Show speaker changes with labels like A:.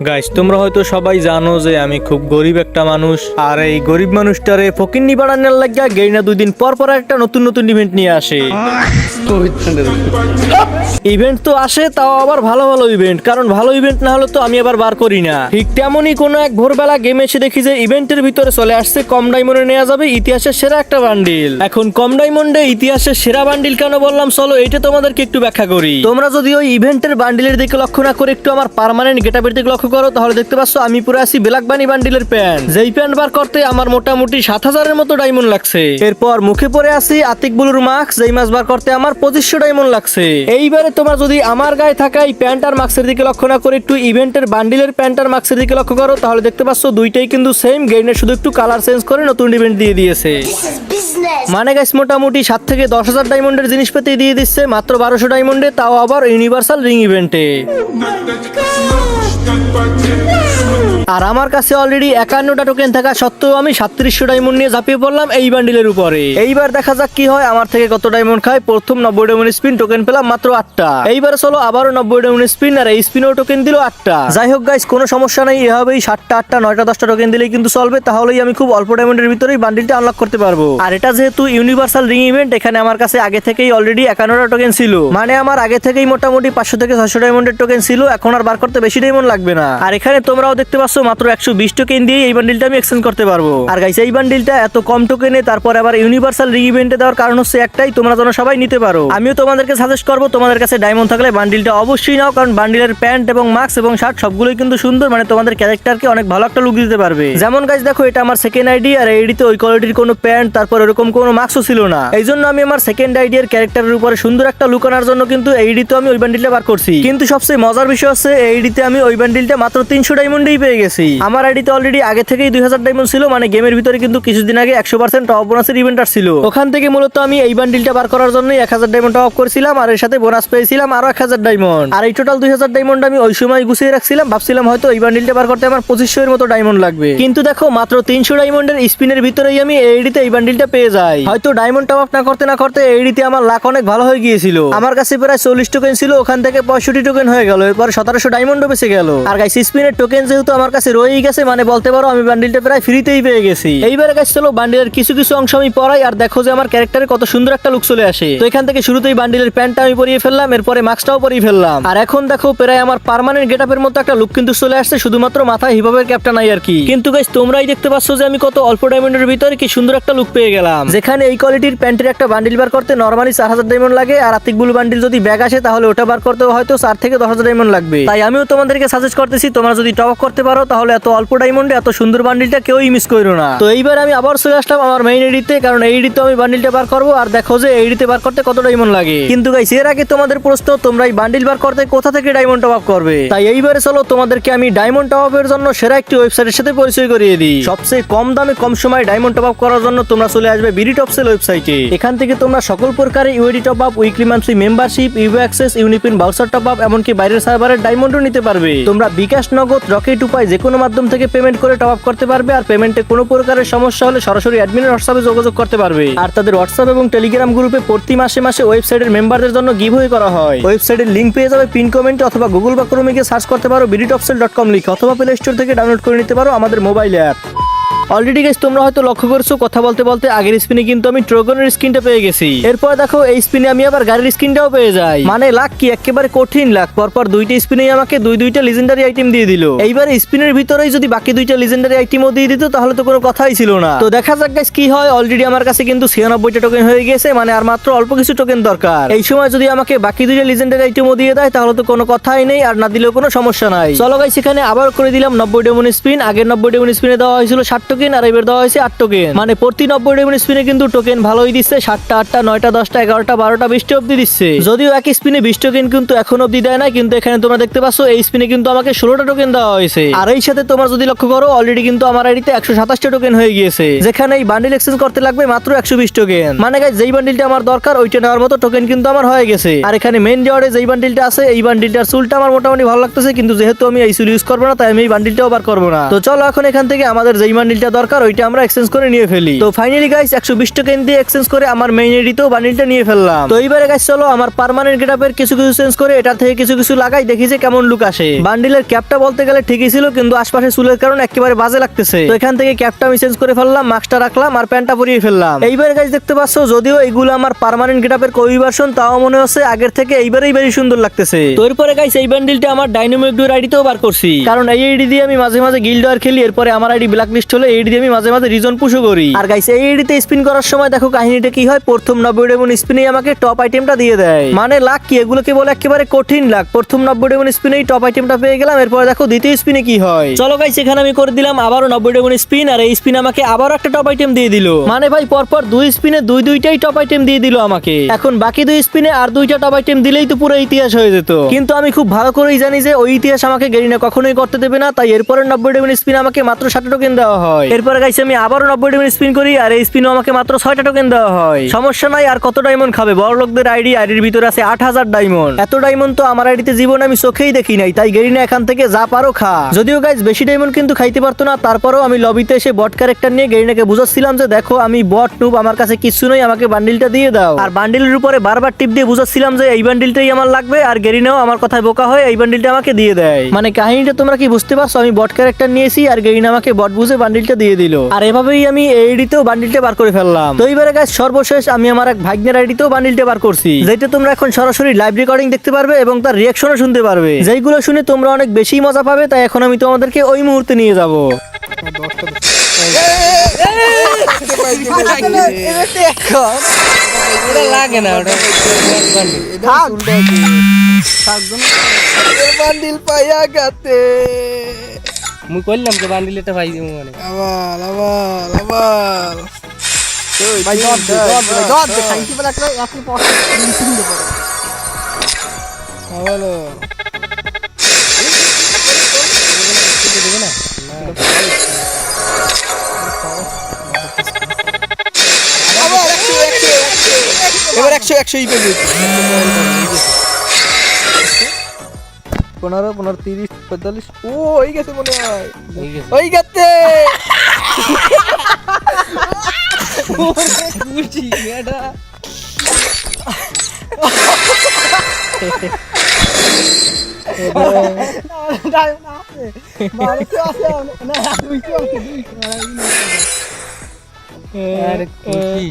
A: Guys তোমরা হয়তো সবাই জানো যে আমি খুব গরিব একটা মানুষ, আর এই গরিব মানুষটারে ফকিন্নি বানানোর লাগিয়া গেইনা 2 দিন পর পর একটা নতুন নতুন ইভেন্ট নিয়ে আসে। ইভেন্ট তো আসে, তাও আবার ভালো ভালো ইভেন্ট, কারণ ভালো ইভেন্ট না হলে তো আমি আবার বার করি না। ঠিক তেমনই কোনো এক ভোরবেলা গেমে এসে দেখি যে ইভেন্টের ভিতরে চলে আসছে কম ডায়মন্ডে নেওয়া যাবে ইতিহাসের সেরা একটা বান্ডিল। এখন কম ডায়মন্ডে ইতিহাসের সেরা বান্ডিল কেন বললাম, চলো এইটা তোমাদেরকে একটু ব্যাখ্যা করি। তোমরা যদি ওই ইভেন্টের বান্ডিলের দিকে লক্ষ্য না করে একটু আমার পার্মানেন্ট গেটআপের দিকে লক্ষ্য করো, তাহলে দেখতে পাচ্ছ আমি পুরো আছি ব্ল্যাক বানি বান্ডিলের প্যান্ট। যেই প্যান্ট বার করতে আমার মোটামুটি 7000-এর মতো ডায়মন্ড লাগছে। এরপর মুখে পরে আছি আতিক ব্লুর মাস্ক, যেই মাস্ক বার করতে আমার 2500 ডায়মন্ড লাগছে। এইবারে তোমরা যদি আমার গায়ে থাকা এই প্যান্ট আর মাস্কের দিকে লক্ষ্য না করে একটু ইভেন্টের বান্ডিলের প্যান্ট আর মাস্কের দিকে লক্ষ্য করো, তাহলে দেখতে পাচ্ছ দুইটাই কিন্তু সেম গেইনের, শুধু একটু কালার চেঞ্জ করে নতুন ইভেন্ট দিয়ে দিয়েছে। মানে গাইস মোটামুটি 7 থেকে 10,000 ডায়মন্ডের জিনিসপাতি দিয়ে দিচ্ছে মাত্র 1200 ডায়মন্ডে, তাও আবার ইউনিভার্সাল রিং ইভেন্টে। আর আমার কাছে অলরেডি 51টা টোকেন থাকা সত্ত্বেও আমি 3700 ডায়মন্ড নিয়ে ঝাঁপিয়ে পড়লাম এই বান্ডিলের উপরে। এইবার দেখা যাক কি হয়, আমার থেকে কত ডায়মন্ড খায়। প্রথম 90 ডায়মন্ড স্পিন টোকেন পেলাম মাত্র 8টা। এইবার চলো আবারও 90 ডায়মন্ড স্পিন, আর এই স্পিনও টোকেন দিল 8টা। যাই হোক গাইস, কোনো সমস্যা নেই, এভাবেই 7টা 8টা 9টা 10টা টোকেন দিলেই কিন্তু চলবে। তাহলেই আমি খুব অল্প ডায়মন্ডের ভিতরেই বান্ডিলটা আনলক করতে পারবো। আর এটা যেহেতু ইউনিভার্সাল রিং ইভেন্ট, এখানে আমার কাছে আগে থেকেই অলরেডি 51টা টোকেন ছিল। মানে আমার আগে থেকেই মোটামুটি 500 থেকে 600 ডায়মন্ডের টোকেন ছিল। এখন আর বার করতে বেশি ডায়মন্ড লাগবে না। আর এখানে তোমরাও দেখতে পাচ্ছ মাত্র 120 টোকেন দিয়ে এই বান্ডিলটা আমি এক্সচেঞ্জ করতে পারবো। আর গাইস এই বান্ডিলটা এত কম টোকেনে তারপর আবার ইউনিভার্সাল রিং ইভেন্টে দেওয়ার কারণ হচ্ছে একটাই, তোমরা যেন সবাই নিতে পারো। আমিও তোমাদেরকে সাজেস্ট করবো, তোমাদের কাছে ডায়মন্ড থাকলে বান্ডিলটা অবশ্যই নাও, কারণ বান্ডিলের প্যান্ট এবং মাস্ক এবং শার্ট সবগুলোই কিন্তু সুন্দর, মানে তোমাদের ক্যারেক্টারকে অনেক ভালো একটা লুক দিতে পারবে। যেমন গাইস দেখো, এটা আমার সেকেন্ড আইডি, আর এইডিতে ওই কোয়ালিটির কোনো প্যান্ট তারপর এরকম কোনো মাস্কও ছিল না। এই জন্য আমি আমার সেকেন্ড আইডি এর ক্যারেক্টারের উপরে সুন্দর একটা লুক আনার জন্য কিন্তু এইডিতে আমি ওই বান্ডিলটা বার করছি। কিন্তু সবচেয়ে মজার বিষয় হচ্ছে এইডিতে আমি ওই বান্ডিলটা মাত্র 300 ডায়মন্ডেই পেয়ে গেছি। আমার আইডিতে অলরেডি আগে থেকেই 2000 ডায়মন্ড ছিল, মানে গেমের ভিতরে কিন্তু কিছুদিন আগে 100% টপ বোনাসের ইভেন্ট আসছিল। ওখান থেকে মূলত আমি এই বান্ডিলটা বার করার জন্য 1000 ডায়মন্ড টপ করেছিলাম, আর এর সাথে বোনাস পেয়েছিলাম আরো 1000 ডায়মন্ড। আর এই টোটাল 2000 ডায়মন্ড আমি ওই সময় গুছিয়ে রাখছিলাম, ভাবছিলাম হয়তো এই বান্ডিলটা বার করতে আমার 2500 এর মতো ডায়মন্ড লাগবে। কিন্তু দেখো মাত্র 300 ডায়মন্ডের স্পিনের ভিতরেই আমি এইডিতে এই বান্ডিলটা পেয়ে যাই। হয়তো ডায়মন্ড টপ আপ না করতে এইডিতে আমার লাখ অনেক ভালো হয়ে গিয়েছিল। আমার কাছে প্রায় 40 টোকেন ছিল, ওখান থেকে 65 টোকেন হয়ে গেল, এরপর 1700 ডায়মন্ডও বেঁচে গেল। আর গাইস স্পিনের টোকেন যেহেতু আমার কাছে রয়েই গেছে, মানে বলতে পারো আমি বান্ডিলটা প্রায় ফ্রিতেই পেয়ে গেছি। এইবারে গাইস চলো বান্ডিলের কিছু কিছু অংশ আমি পরাই, আর দেখো যে আমার ক্যারেক্টারে কত সুন্দর একটা লুক চলে আসে। তো এখান থেকে শুরুতেই বান্ডিলের প্যান্টটা আমি পরিয়ে ফেললাম, এরপরে মাস্কটাও পরিয়ে ফেললাম। আর এখন দেখো প্রায় আমার পার্মানেন্ট গেটআপের মতো একটা লুক কিন্তু চলে আসছে, শুধুমাত্র মাথায় হিপহপের ক্যাপটা নাই আর কি। কিন্তু গাইস তোমরাই দেখতে পাচ্ছ যে আমি কত অল্প ডায়মন্ডের ভিতরে কি সুন্দর একটা লুক পেয়ে গেলাম। যেখানে এই কোয়ালিটির প্যান্টের একটা বান্ডিল বার করতে নরমালি 4000 ডায়মন্ড লাগে, আর আতিক ব্লু বান্ডিল যদি ব্যাগ আসে তাহলে ওটা বার করতে হয়তো 4 থেকে 10,000 ডায়মন্ড লাগবে। তাই আমিও তোমাদেরকে সাজেস্ট করতেছি, তোমরা যদি টপ আপ করতে পারো তাহলে এত অল্প ডায়মন্ডে এত সুন্দর বান্ডিলটা কেউই মিস করো না। তো এইবার আমি আবার চলে আসলাম আমার মেইন এডিতে, কারণ এই এডিতে আমি বান্ডিলটা বার করবো। আর দেখো যে এই এডিতে বার করতে কত ডায়মন্ড লাগে। কিন্তু গাইস এর আগে তোমাদের প্রশ্ন, তোমরা এই বান্ডিল বার করতে কোথা থেকে ডায়মন্ড টপ আপ করবে? তাই এইবারে চলো তোমাদেরকে আমি ডায়মন্ড টপ আপের জন্য সেরা একটি ওয়েবসাইটের সাথে পরিচয় করিয়ে দিই। সবচেয়ে কম দামে কম সময় ডায়মন্ড টপ আপ করার জন্য তোমরা চলে আসবে বিডি টপসেল ওয়েবসাইটে। এখান থেকে তোমরা সকল প্রকারের ইউডি top up, weekly monthly membership, ইউ access, UniPin voucher top up, এমনকি বাইরের সার্ভারের ডায়মন্ডও নিতে পারবে। তোমরা বিকাশ, নগদ, রকেট উপায় যে কোনো মাধ্যম থেকে পেমেন্ট করে টপ আপ করতে পারবে। আর পেমেন্টে কোনো প্রকারের সমস্যা হলে সরাসরি অ্যাডমিনের হোয়াটসঅ্যাপে যোগাযোগ করতে পারবে। আর তাদের হোয়াটসঅ্যাপ এবং টেলিগ্রাম গ্রুপে প্রতি মাসে মাসে ওয়েবসাইটের মেম্বারদের জন্য গিভওয়ে করা হয়। ওয়েবসাইটের লিংক পেয়ে যাবে পিন কমেন্টে, অথবা গুগল বা ক্রোমে গিয়ে সার্চ করতে পারো bdtopsel.com লিখে, অথবা প্লে স্টোর থেকে ডাউনলোড করে নিতে পারো আমাদের মোবাইল অ্যাপ। অলরেডি গাইস তোমরা হয়তো লক্ষ্য করছো, কথা বলতে বলতে আগের স্পিনে কিন্তু আমি ট্রোগনের স্কিনটা পেয়ে গেছি। এরপর দেখো এই স্পিনে আমি আবার গাড়ির স্কিনটাও পেয়ে যাই। মানে লাক কি একেবারে কঠিন লাক, পরপর দুইটা স্পিনেই আমাকে দুইটা লিজেন্ডারি আইটেম দিয়ে দিল। এইবার স্পিনের ভিতরেই যদি বাকি দুইটা লিজেন্ডারি আইটেমও দিয়ে দিত তাহলে তো কোনো কথাই ছিল না। তো দেখা যাক গাইস কি হয়। অলরেডি আমার কাছে কিন্তু 96টা টোকেন হয়ে গেছে, মানে আর মাত্র অল্প কিছু টোকেন দরকার। এই সময় যদি আমাকে বাকি দুইটা লিজেন্ডারি আইটেমও দিয়ে দেয় তাহলে তো কোনো কথাই নেই, আর না দিলেও কোনো সমস্যা নাই। চলো গাইস এখানে আবার করে দিলাম 90 ডায়মন্ড স্পিন। আগের 90 ডায়মন্ড স্পিনে দেওয়া হয়েছিল 60 টোকেন, আর এবার দেওয়া হয়েছে 8 টোকেন। মানে প্রতি 90 ডায়মন্ড স্পিনে কিন্তু টোকেন ভালোই দিচ্ছে, 7টা 8টা 9টা 10টা 11টা 12টা 20টা অবধি দিচ্ছে। যদিও এক স্পিনে 20 টোকেন কিন্তু এখন অবধি দেয় না, কিন্তু এখানে তোমরা দেখতে পাচ্ছ এই স্পিনে কিন্তু আমাকে 16টা টোকেন দেওয়া হয়েছে। আর এই সাথে তোমরা যদি লক্ষ্য করো অলরেডি কিন্তু আমার আইডিতে 127টা টোকেন হয়ে গিয়েছে, যেখানে এই বান্ডিল এক্সচেঞ্জ করতে লাগবে মাত্র 120 টোকেন। মানে গাইস যেই বান্ডিলটা আমার দরকার ওইটা নেওয়ার মতো টোকেন কিন্তু আমার হয়ে গেছে। আর এখানে মেইন রিওয়ার্ডে যেই বান্ডিলটা আছে এই বান্ডিলটার চুলটা আমার মোটামুটি ভালো লাগতেছে, কিন্তু যেহেতু আমি এই চুল ইউজ করবো না তাই আমি এই বান্ডিলটাও বার করবো না। তো চলো এখন এখান থেকে আমাদের যেই বান্ডিলটা বান্ডিলটা দরকার ওইটা আমরা এক্সচেঞ্জ করে নিয়ে ফেলি। তো ফাইনালি গাইস 120 টোকেন দিয়ে এক্সচেঞ্জ করে আমার মেইন এডিতেও বান্ডিলটা নিয়ে ফেললাম। তো এইবারে গাইস চলো আমার পার্মানেন্ট গেটআপের কিছু কিছু চেঞ্জ করে এটা থেকে কিছু কিছু লাগাই, দেখি যে কেমন লুক আসে। বান্ডিলের ক্যাপটা বলতে গেলে ঠিকই ছিল, কিন্তু আশপাশে চুলের কারণে একেবারে বাজে লাগতেছে। তো এখান থেকে ক্যাপটা আমি চেঞ্জ করে ফেললাম, মাস্কটা রাখলাম আর প্যান্টটা পরিয়ে ফেললাম। এইবারে গাইস দেখতে পাচ্ছ যদিও এইগুলো আমার পার্মানেন্ট গেটআপের কপি ভার্সন, তাও মনে হচ্ছে আগের থেকে এইবারেই বেশি সুন্দর লাগতেছে। তো এরপরে গাইস এই বান্ডিলটা আমার ডাইনামিক ডুর আইডিতেও বার করছি, কারণ এই আইডি দিয়ে আমি মাঝে মাঝে গিল্ড ওয়ার খেলি। এরপরে আমার আইডি ব্ল্যাক লিস্ট হলে এই আইডি দিয়ে আমি মাঝে মাঝে রিজন পুশও করি। আর গাইস এই আইডিতে স্পিন করার সময় দেখো কাহিনীটা কি হয়, প্রথম 90 ডায়মন্ড স্পিনেই আমাকে টপ আইটেমটা দিয়ে দেয়। মানে লাক কি, এগুলোকে বলে একেবারে কঠিন লাক। প্রথম 90 ডায়মন্ড স্পিনেই টপ আইটেমটা পেয়ে গেলাম। এরপরে দেখো দ্বিতীয় স্পিনে কি হয়। চলো গাইস এখানে আমি করে দিলাম আবারও 90 ডায়মন্ড স্পিন, আর এই স্পিন আমাকে আবারও একটা টপ আইটেম দিয়ে দিল। মানে ভাই পরপর দুই স্পিনে দুইটাই টপ আইটেম দিয়ে দিল আমাকে। এখন বাকি দুই স্পিনে আর দুইটা টপ আইটেম দিলেই তো পুরো ইতিহাস হয়ে যেত। কিন্তু আমি খুব ভালো করেই জানি যে ওই ইতিহাস আমাকে গেরিনা কখনোই করতে দেবে না, তাই এরপরের 90 ডায়মন্ড স্পিন আমাকে মাত্র 7টা টোকেন দেওয়া হয়। এরপরে গাইস আমি আবারও 90 ডায়মন্ড স্পিন করি, আর এই স্পিনও আমাকে মাত্র 6টা টোকেন দেওয়া হয়। সমস্যা নাই, আর কত ডায়মন্ড খাবে, বড় লোকদের আইডির ভিতরে আছে 8000 ডায়মন্ড। এত ডায়মন্ড তো আমার আইডিতে জীবনে আমি চোখেই দেখি নাই, তাই গেরিনা এখান থেকে যা পারো খা। যদিও গাইস বেশি ডায়মন্ড কিন্তু খাইতে পারতো না, তারপরেও আমি লবিতে এসে বট ক্যারেক্টার নিয়ে গেরিনাকে বুঝাচ্ছিলাম যে দেখো আমি বট নুব, আমার কাছে কিছু নই, আমাকে বান্ডিলটা দিয়ে দাও। আর বান্ডিলের উপরে বারবার টিপ দিয়ে বুঝাচ্ছিলাম যে এই বান্ডিলটাই আমার লাগবে, আর গেরিনাও আমার কথায় বোকা হয়ে এই বান্ডিলটা আমাকে দিয়ে দেয়। মানে কাহিনীটা তোমরা কি বুঝতে পারছো, আমি বট ক্যারেক্টার নিয়েছি আর গেরিনা আমাকে বট বুঝে বান্ডিলটা দিয়ে দিল। আর এভাবেই আমি এই আইডিতেও বান্ডিলটা বার করে ফেললাম। তো এইবারে গাইস সর্বশেষ আমি আমার এক ভাগ্নের আইডিতেও বান্ডিলটা বার করছি, যেটা তোমরা এখন সরাসরি লাইভ রেকর্ডিং দেখতে পারবে এবং তার রিঅ্যাকশনও শুনতে পারবে, যেইগুলো শুনে তোমরা অনেক বেশি মজা পাবে। তাই এখন আমি তোমাদেরকে ওই মুহূর্তে নিয়ে যাব।
B: লাগে না ওটা
C: বান্ডিল পাইয়া গাতে
B: মুই কইলাম যে বান্ডিল এটা পাই দিমু মানে
C: আবার আবার আবার ভাই দর দে খাইতে বলা একটা একটু পড়ে লিখে দিতে পারে হ্যালো
B: দেবে না
C: আবার 100 এবার 100 ই পেবি 15 15 30 45 ও হই গেছে মনে হয় হই গেছে
B: খুশি এটা আরে খুশি